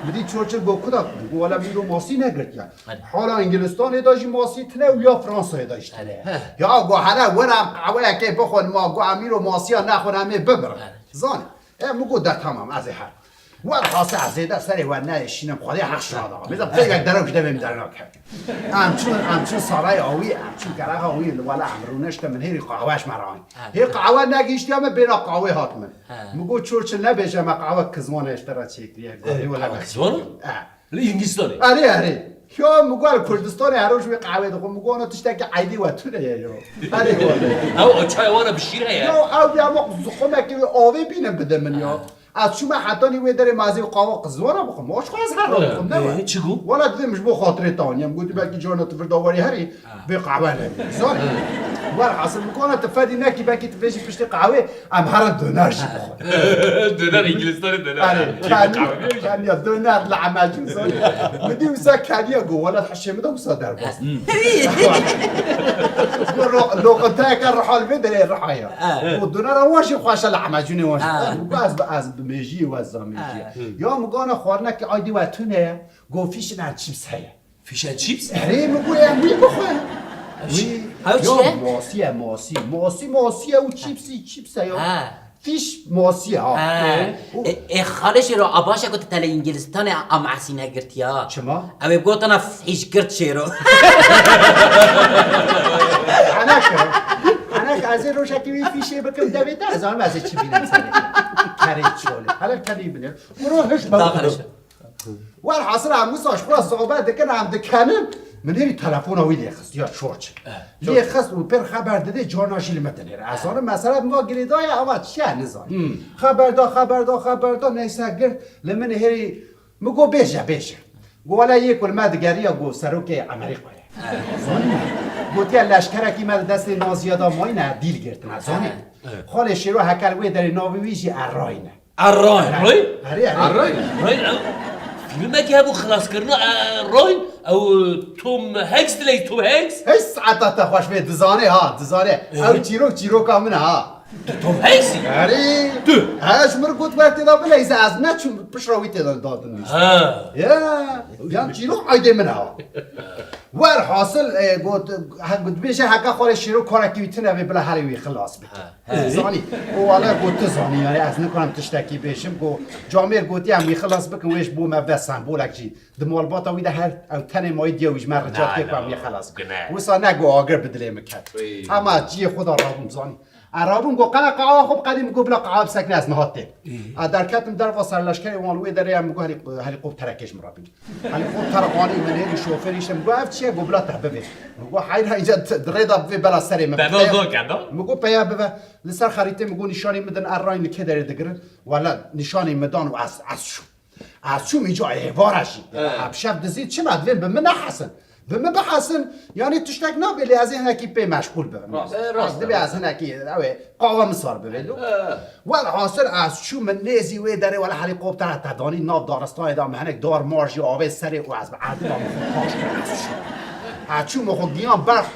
بدی چورچل گو کدا ولا میرو ماسی نگرت یا حالا انگلستان داشی ماسی تنه و یا فرانسه داشت یا گو حالا ورم قهوه که بخون ما گو امیرو ماسی ها نخورم ببرم زانه مگو در تمام از هر وقت خاصه از ایده سری و نه شینم خودی حق شاد آقا میذارم پیگه درم کده بیم در ناکرد همچون سارای آوی همچون گره آوی ولی امرونش که من هیری قهوهش مرانی هی قهوه نگیشتی همه بینا قهوه هات من مگو چورچل نبیشه ما قهوه کزمان اشترا چیکریه کزمان؟ لی انگلیستانی؟ آره یا مگو کردستانی هروش به قهوه دخو مگو آنها تشته که عیدی و تونه یا او چای وانا بشیره یا او بیا ما زخمه که آوی بینم بده من یا از شما حتی نیوی داره مازی و قهوه قزوانه بخم ماش خواهد هر را بخم نه چگو؟ ولی دیدمش بو خاطره تانیم گویی بلکه جانت فرداواری هری به قهوه نمی زاری ولی اصلا میکنه تفادی نکی بلکه تفیشی پشت قهوه هم هر دونر شی بخور دونر انگلیستانی دونر آره کنیا دونر لعمجون زاری بدی وسا کنیا گو ولی حشمه دو وسا در باز لقطه که رحال بدره رحایا و دونر واشی خوش لعمجونی واشی از میجی و زامیجی یا مگانا خوارنه که آیدی و تونه گو فیش نر چیپس هیا فیش ان چیپس؟ اره مگویم وی بخواه او چیه؟ ماسیه و چیپسه یا فیش ماسیه ها خالش رو آباشه گوت تل انگلستان ام عسی نگرت یا چما؟ اوی گوتنا فیش گرت شیرو انا از این روشه که فیشه بکم دویده از آن وزه چی بینم سره کره چوله حالا کری بینم روحش داخلش وال حاصل همو ساشخورا صحبت دکن هم دکنم من هری تلفون هاوی لیخست یا چورچ لیخست و پر خبر داده جاناشی لمتنیره از آن مثلا ما گریدای اما چیه نزانی خبردا نیسا گرد لمن هری مگو بیشه گو والا یک کلمه دگری یا گو سروک امریک باید گوتی لشکرکی مد دست نازیادا ماینه دیل گرتن از آنی خال شیرو هکلوی در ناویویشی اراینه الراین؟ اره فیلمه که هبو خلاص کرنا راین او توم هنگس دلی توم هنگس؟ هیچ ساعتا تخواش به دزانه او چیرو کامنه ها توم هنگسی؟ اره هاش مرگوت برتی دا بلیزه از نه چون پشراوی تیدان دادن نیست یا چیرو عایده منه ها ور حاصل گوت بیشه حقا خواه شیرو کارکی تنه بلا حریوی خلاص بکن زانی او والا گوت زانی یعنی از نکنم تشتکی بیشم گو جامعه گوتی هم خلاص بکن ویش بو مبدا سمبولک چی دمال باتا ویده هر او تنه مای دیویش من رجات که کنم خلاص ویسا نگو آگر بدلی مکد اما جی خدا رابم زانی عربون گو قنا قاوا خوب قدیم گو بلا قاوا سکن از نهاته در کتم در واسه لشکری وانوی داره هم گو هلی خوب ترکش مرابین هلی خوب ترقانی من هلی شوفریشم گو اف چیه گو بلا تبه گو حیر اینجا دريدا بلا سری بابا دو کندا مگو پیا بابا لسر خریطه مگو نشانی مدن اراین که داره دگرن ولا نشانی مدان و از شو میجا ایوارشی ابشب دزید چه مدوین به من حسن به من بحسن یعنی تشتک نبیلی از این هکی پی مشغول ببین راست دبی از این هکی قاوم سار ببین ولی حاصل از شو من نیزی وی داره ولی هلیکوپتر تدانی ناب دارستان دام هنک دار مارجی آوه سری و از عدل هم پاش کنه هچو مخو گیان برخ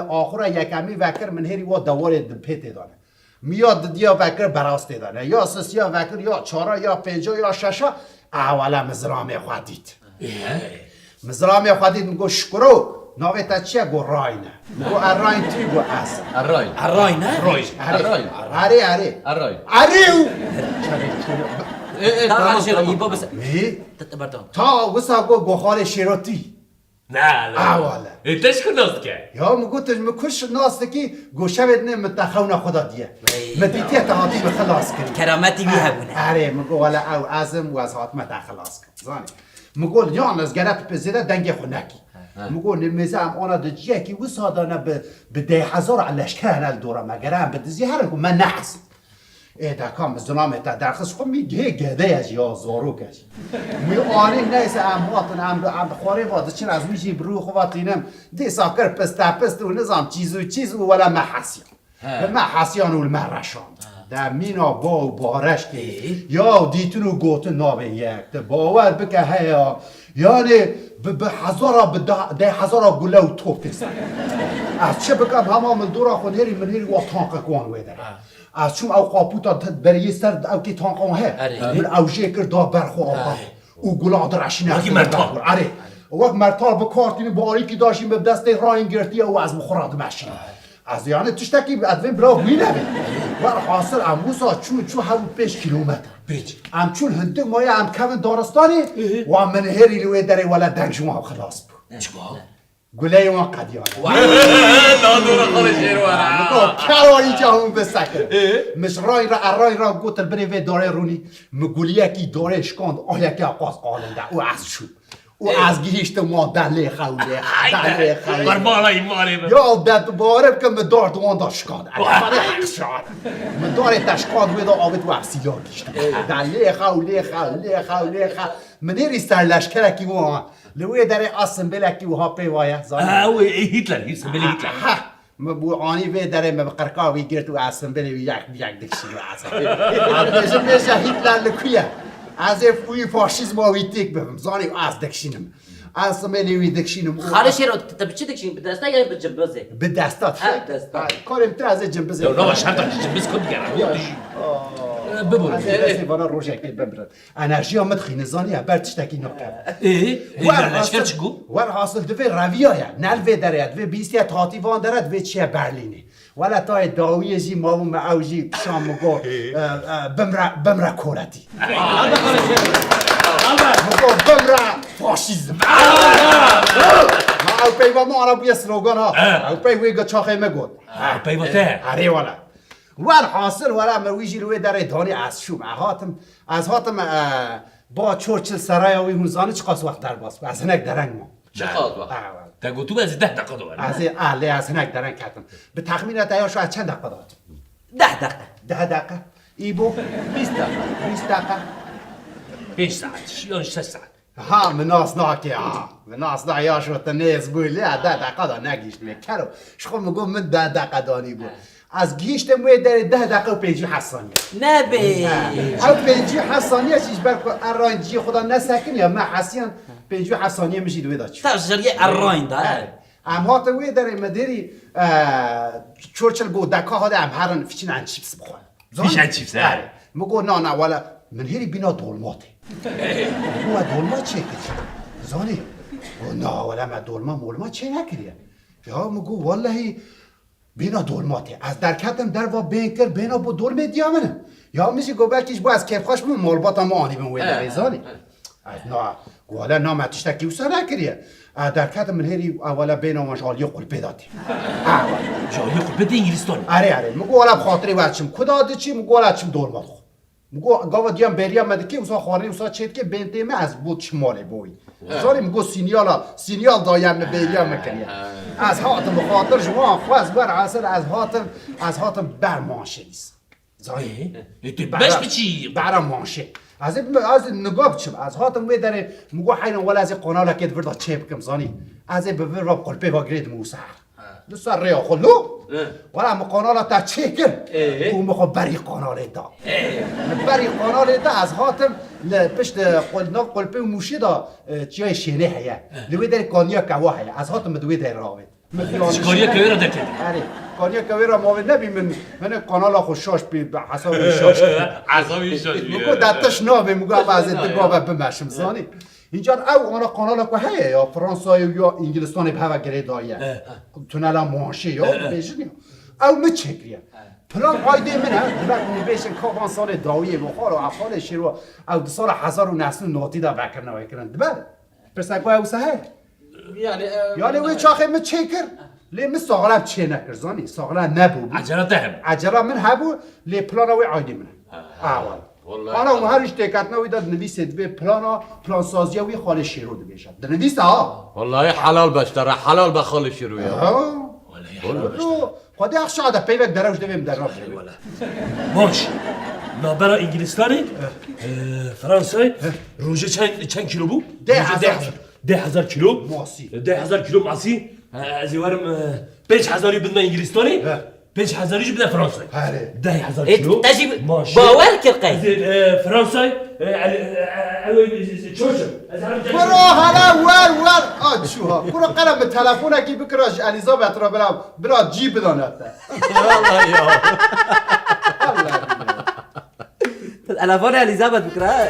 آخرا یکمی وکر من هری و دوار پیت دانه میاد دیا وکر براست دانه یا سسیا وکر یا چارا یا پنجا یا ششا اولا مزرام خودید مزرام خودید میگو شکرو ناوی تا چیه گو راینه گو اراین توی گو از اراین نه؟ اره تا شیرو ایبا بس تا وسا گو خال شیروتی نه اولا انتش کناست که یا مگوتش مکش ناست کی گوشه بدنه متخونه خدا دیه مدیتی تهاتی خلاص کردی کرامتی بی هبونه اره مگو والا او ازم و از هاتمه خلاص کرد زانی مگو یان از گرت پزیده دنگ خونکی مگو نمیزه هم آنا دجیه کی وسا دانه به 10,000 علشکه هنال دوره مگرم به دزی هرکو من نحس ایده کام زنامه تا درخص خود میگه گده از یا زارو کش می آنی نیست امواتن ام خواره واده چین از میشی برو خواتینم دی ساکر پست و نظام چیز و ولا محسیان محسیان و المرشان در مینا با و بارش که یا دیتون و گوتن نابه یک باور بکه هیا یعنی به هزارا به 10,000 گله و توپ تیسن از چه بکم همه من دورا خود هری من هری و تانقه کوان ویدره از چون او قاپوتا بریه سر او که تانقه وه من او جه کرد دا برخو آقا او گلاد رشینه وقتی مرتال. آره وقت مرتال با کارتینی باریکی داشتیم به دست راین گرفتی او از مخورات ماشین از یعنی تشتکی ادوین بلا وینه و حاصل اموسا چون هم 5 کیلومتر بیچ ام چون هندق مایه ام کمن دارستانی و ام من هری لوی داره ولا دنگ شما خلاص بود چیکار گله ما قدیانه نادور خالص شیروه کاری جامون بسکر مش رای را گوت البری و داره رونی مگولیه کی داره اشکاند آیا که آقاز آلنده او از شو او از گیشت ما دله خوله دله خوله بربالای مالی یا داد بارب که مدار دوان داشکاد برای حق شاد مدار داشکاد ویدا آبد و افسیار گیشت دله خوله من هری سر لشکره کی و لوی داره آسم بلکی و ها پیوایه زانه او هیتلر هیتلر ها مبو آنی وی داره مبقرقاوی گرت و آسم بلی و یک دکشی و آسم میشه هیتلر لکویه از افوی فاشیزم آوی تیک ببم زانی از دکشینم آسم بلی وی دکشینم خالش رو تبچه دکشین به دسته یا به جنبزه به دستات دستات. کارم تر از جنبزه نه شرط جنبز کن دیگر ببرو از دستی وانا روشه که ببرد انرژی آمد خینه زانی بر تشتکی نکرد لشکر چگو؟ ور حاصل دوی رویایه نل وی درد وی بیستی تاتی وان درد وی چیه برلینی ولا تای داوی جی ماو معوجی شام مگو بمرا کولتی مگو بمرا فاشیزم او پیوا ما را بیا سلوگان ها او پیوی گا چاخه مگود پیوته اره والا ور حاصل ولا مرویجی روی در دانی از شوم از هاتم با چورچل سرای اوی هونزانه چقاس وقت در باس از هنک درنگ ما چقدر وقت؟ تا گوتو از 10 دقیقه دوباره از اهله از هنک درنگ کردم به تخمین تایاشو از چند دقیقه داد 10 دقیقه 10 دقیقه ایبو 20 دقیقه 20 دقیقه 5 ساعت یا 6 ساعت ها مناس ناکی ها مناس نایاشو تنیز بولی 10 دقیقه دا نگیشت میکرو شخو مگو من 10 دقیقه دانی بود از گیشتم وی در 10 دقیقه و 58 ثانیه نه بی او 58 ثانیه چیش بر ارانجی خدا نسکن یا ما حسین 58 ثانیه میشید وی دا چی تا جریه اراین داره ام هات وی در مدری چورچل گو دکا هاده ام هرن فیچین ان چیپس بخواه فیش ان چیپس مگو نه ولا من هری بینا دولماته مگو دولمات چه کردی زانی نه ولا ما دولما مولما چه نکریه یا مگو والله بینا دولماته از درکتم در و بینکر بینا با دولمه دیامنه یا میشه گو بلکیش با از کیف خوش من مولباتا ما آنی بموید در ایزانی نه گوالا نام تشتکی وسا نکریه درکتم من هری اولا بینا ما جالی قلبه دادی جالی قلبه انگلیستان اره مگو والا بخاطری وچم کداده چی مگو والا چم دولمات خو مگو گاوا دیام بریا مدکی وسا خانه وسا چیت که بنتیمه از بود شماله بوی زاری مگو سینیال دایم بریا مکنیه از هاتم بخاطر جوان خواست بر عصر از هاتم بر مانشه نیست زاری بش بچی بر مانشه از نگاه بچم از هاتم وی داره مگو حین ولا از قنالا که وردا چه بکم زانی از به راب قلبه با گرید موسر لسا ریا خلو ولا مقانالا تا چه کن او مخو بری قاناله دا بری قاناله دا از هاتم پشت قلبه موشی دا چیای شیره هیا لوی در کانیا کوا هیا از هاتم دوی در راوید کانیا کوی را دکت آره کانیا کوی را ماوید نبی من قانالا خوشاش بی حساب شاش عصبی شاش مگو دتش نابه مگو از انتگاه بمشم زانی اینجا او آنها قانالا که هیا یا فرانسای یا انگلستان به هوا گره دایه تونلا مانشه یا بیشنی او مچکریه پلان آیده منه دبر اونیبیشن کافانسان داویه بخار و افعال شیرو او دو سال 1990 دا بکر نوی کرن دبر پرسکوه او سهه یعنی وی چاخه مچکر لی من ساغلم چه نکر زانی ساغلم نبود عجله من هبو لی پلان اوی آیده منه اول انا هر اشتکات نوی داد نویسید به پلان سازی وی خال شیرو دو بیشد در نویسه ها والله حلال بشتره حلال بخال شیروی خودی اخ شاده پیوک دروش دویم در راه باش نابرا انگلیستانی فرانسای روژه چند کیلو بود؟ 10,000 کیلو ماسی 10,000 کیلو ماسی از یوارم 5,000 بدن انگلیستانی 5,000 بدن فرانسای 10,000 کیلو تجيب باور كرقي فرانسای چوشم برو حالا ور چوها برو قلم به تلفونه کی بکراش الیزابت را برا جی بداند والله يا الافون اليزابيث بكره